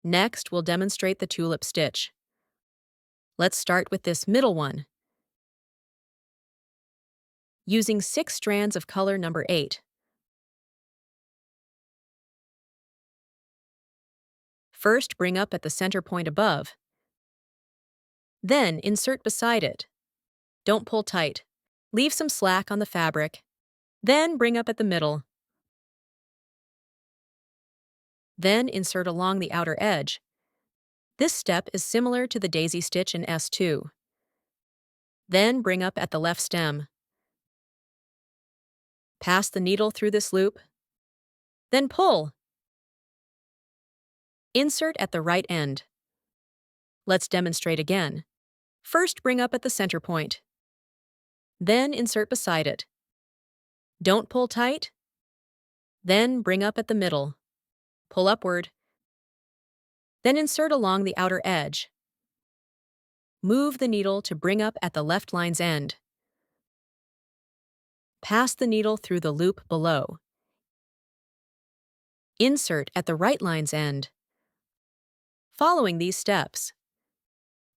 Next, we'll demonstrate the tulip stitch. Let's start with this middle one. Using 6 strands of color number 8. First, bring up at the center point above. Then, insert beside it. Don't pull tight. Leave some slack on the fabric. Then, bring up at the middle. Then, insert along the outer edge. This step is similar to the daisy stitch in S2. Then, bring up at the left stem. Pass the needle through this loop. Then pull. Insert at the right end. Let's demonstrate again. First, bring up at the center point. Then, insert beside it. Don't pull tight. Then, bring up at the middle. Pull upward. Then, insert along the outer edge. Move the needle to bring up at the left line's end. Pass the needle through the loop below. Insert at the right line's end. Following these steps,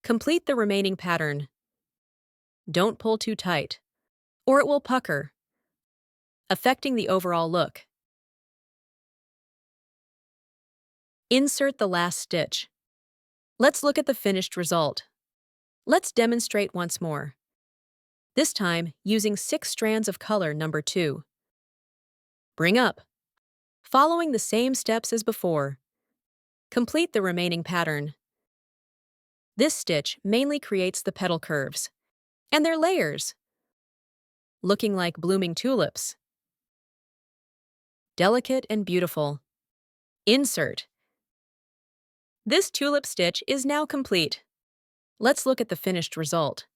complete the remaining pattern. Don't pull too tight, or it will pucker, affecting the overall look. Insert the last stitch. Let's look at the finished result. Let's demonstrate once more. This time, using 6 strands of color number 2. Bring up. Following the same steps as before. Complete the remaining pattern. This stitch mainly creates the petal curves, and their layers, looking like blooming tulips. Delicate and beautiful. Insert. This tulip stitch is now complete. Let's look at the finished result.